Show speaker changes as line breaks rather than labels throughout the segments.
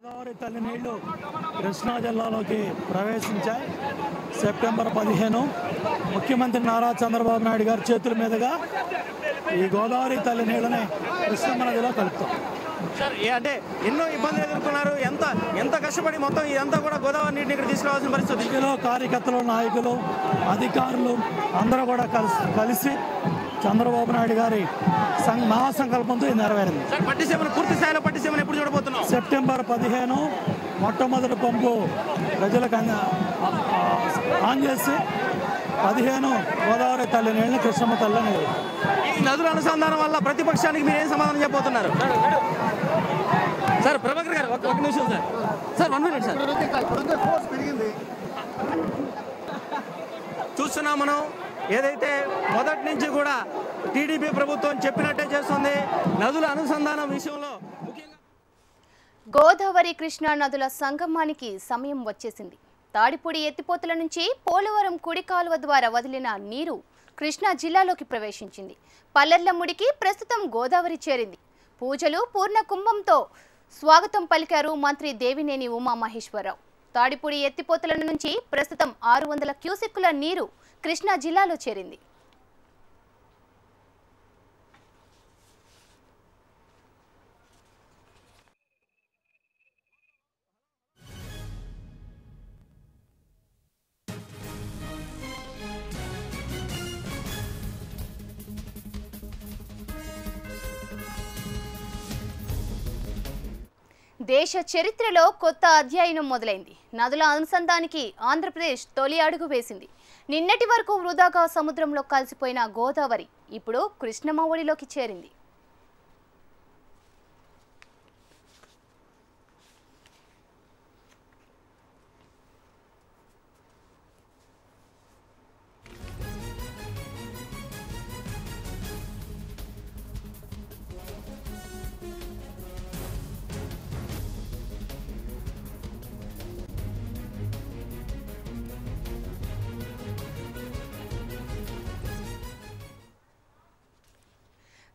గోదావరి తల్లి నీళ్లు కృష్ణా జిల్లాలోకి ప్రవేశించాయి. సెప్టెంబర్ 15 ముఖ్యమంత్రి నారా చంద్రబాబు నాయుడు గారి చేతుల మీదుగా ఈ గోదావరి తల్లి నీళ్ళని కృష్ణమ్మ నదిలో కలుపుతాం.
సార్ అంటే ఎన్నో ఇబ్బందులు ఎదుర్కొన్నారు. ఎంత కష్టపడి మొత్తం ఇదంతా కూడా గోదావరి నీటిని ఇక్కడ తీసుకురావాల్సిన పరిస్థితి.
ఇందులో కార్యకర్తలు, నాయకులు, అధికారులు అందరూ కూడా కలిసి చంద్రబాబు నాయుడు గారి మహాసంకల్పంతో ఇది నెరవేరింది.
సార్ పట్టిసీమను పూర్తి స్థాయిలో పట్టిసీమను ఎప్పుడు చూడబోతున్నాం?
సెప్టెంబర్ 15 మొట్టమొదటి పంపు ప్రజలకు ఆన్ చేసి 15 గోదావరి తల్లి నీళ్ళని కృష్ణమ్మ తల్లి నీళ్ళు.
ఈ నదుల అనుసంధానం వల్ల ప్రతిపక్షానికి మీరు ఏం సమాధానం చెప్పబోతున్నారు? సార్ ప్రభాకర్ గారు ఒక నిమిషం సార్. Sir 1 minute sir. చూస్తున్నాం మనం ఏదైతే మొదటి నుంచి కూడా టీడీపీ ప్రభుత్వం చెప్పినట్టే చేస్తుంది. నదుల అనుసంధానం విషయంలో
గోదావరి కృష్ణా నదుల సంగమానికి సమయం వచ్చేసింది. తాడిపూడి ఎత్తిపోతల నుంచి పోలవరం కుడి కాలువ ద్వారా వదిలిన నీరు కృష్ణా జిల్లాలోకి ప్రవేశించింది. పల్లెర్లముడికి ప్రస్తుతం గోదావరి చేరింది. పూజలు పూర్ణ కుంభంతో స్వాగతం పలికారు మంత్రి దేవినేని ఉమామహేశ్వరరావు. తాడిపూడి ఎత్తిపోతల నుంచి ప్రస్తుతం 600 క్యూసెక్కుల నీరు కృష్ణా జిల్లాలో చేరింది. దేశ చరిత్రలో కొత్త అధ్యాయం మొదలైంది. నదుల అనుసంధానానికి ఆంధ్రప్రదేశ్ తొలి అడుగు వేసింది. నిన్నటి వరకు వృధాగా సముద్రంలో కలిసిపోయిన గోదావరి ఇప్పుడు కృష్ణమ్మ ఒడిలోకి చేరింది.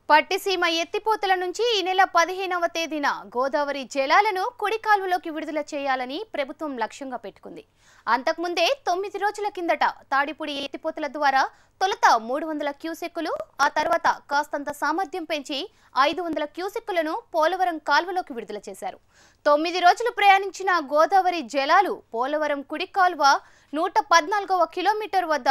పట్టిసీమ ఎత్తిపోతల నుంచి ఈ నెల 15వ తేదీన గోదావరి జలాలను కుడి కాలువలోకి విడుదల చేయాలని ప్రభుత్వం లక్ష్యంగా పెట్టుకుంది. అంతకుముందే 9 రోజుల కిందట తాడిపూడి ఎత్తిపోతల ద్వారా తొలుత 300 క్యూసెక్కులు, ఆ తర్వాత కాస్తంత సామర్థ్యం పెంచి 500 క్యూసెక్కులను పోలవరం కాలువలోకి విడుదల చేశారు. 9 రోజులు ప్రయాణించిన గోదావరి జలాలు పోలవరం కుడి కాలువ 114వ కిలోమీటర్ వద్ద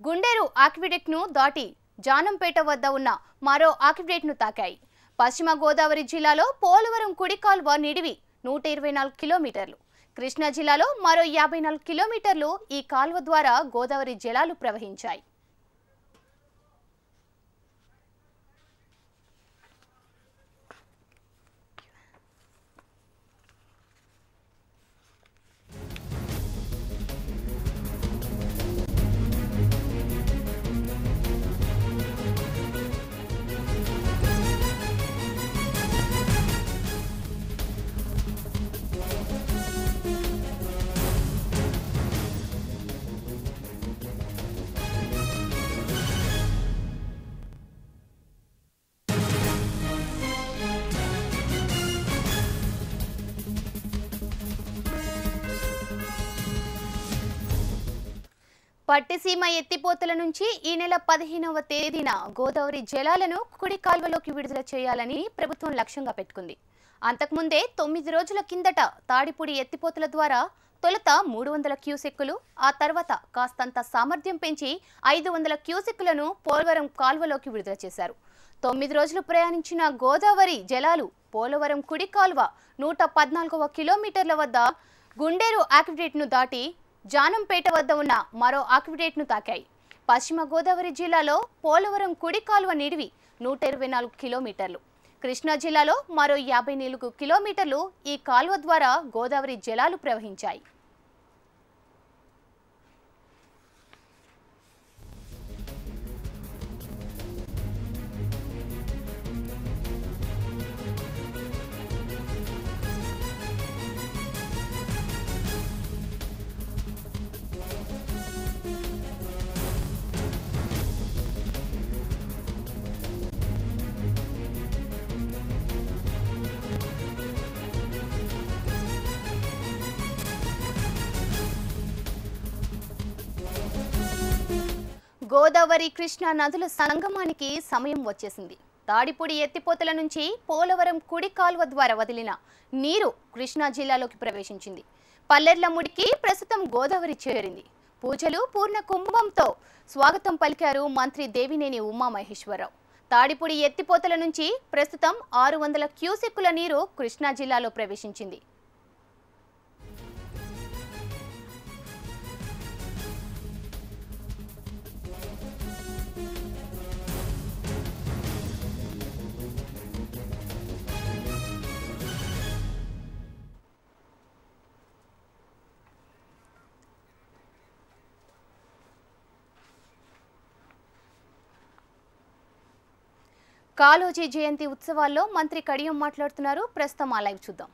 గుండేరు ఆక్విడెక్ట్ను దాటి జానంపేట వద్ద ఉన్న మరో ఆక్విడేట్ను తాకాయి. పశ్చిమ గోదావరి జిల్లాలో పోలవరం కుడి కాల్వ నిడివి 124 కిలోమీటర్లు. కృష్ణా జిల్లాలో మరో 54 కిలోమీటర్లు ఈ కాల్వ ద్వారా గోదావరి జలాలు ప్రవహించాయి. పట్టిసీమ ఎత్తిపోతల నుంచి ఈ నెల 15వ తేదీన గోదావరి జలాలను కుడి కాల్వలోకి విడుదల చేయాలని ప్రభుత్వం లక్ష్యంగా పెట్టుకుంది. అంతకుముందే 9 రోజుల కిందట తాడిపూడి ఎత్తిపోతల ద్వారా తొలుత 300 క్యూసెక్కులు, ఆ తర్వాత కాస్తంత సామర్థ్యం పెంచి 500 క్యూసెక్కులను పోలవరం కాల్వలోకి విడుదల చేశారు. 9 రోజులు ప్రయాణించిన గోదావరి జలాలు పోలవరం కుడి కాల్వ 114వ కిలోమీటర్ల వద్ద గుండేరు ఆక్విడేట్ను దాటి జానంపేట వద్ద ఉన్న మరో ఆక్విడేట్ను తాకాయి. పశ్చిమ గోదావరి జిల్లాలో పోలవరం కుడి కాలువ నిడివి 124 కిలోమీటర్లు. కృష్ణా జిల్లాలో మరో 54 కిలోమీటర్లు ఈ కాలువ ద్వారా గోదావరి జలాలు ప్రవహించాయి. గోదావరి కృష్ణా నదుల సంగమానికి సమయం వచ్చేసింది. తాడిపూడి ఎత్తిపోతల నుంచి పోలవరం కుడి కాల్వ ద్వారా వదిలిన నీరు కృష్ణా జిల్లాలోకి ప్రవేశించింది. పల్లెర్లముడికి ప్రస్తుతం గోదావరి చేరింది. పూజలు పూర్ణ కుంభంతో స్వాగతం పలికారు మంత్రి దేవినేని ఉమామహేశ్వరరావు. తాడిపూడి ఎత్తిపోతల నుంచి ప్రస్తుతం 600 క్యూసెక్కుల నీరు కృష్ణా జిల్లాలో ప్రవేశించింది. కాళోజీ జయంతి ఉత్సవాల్లో మంత్రి కడియం మాట్లాడుతున్నారు. ప్రస్తుతం ఆ లైవ్ చూద్దాం.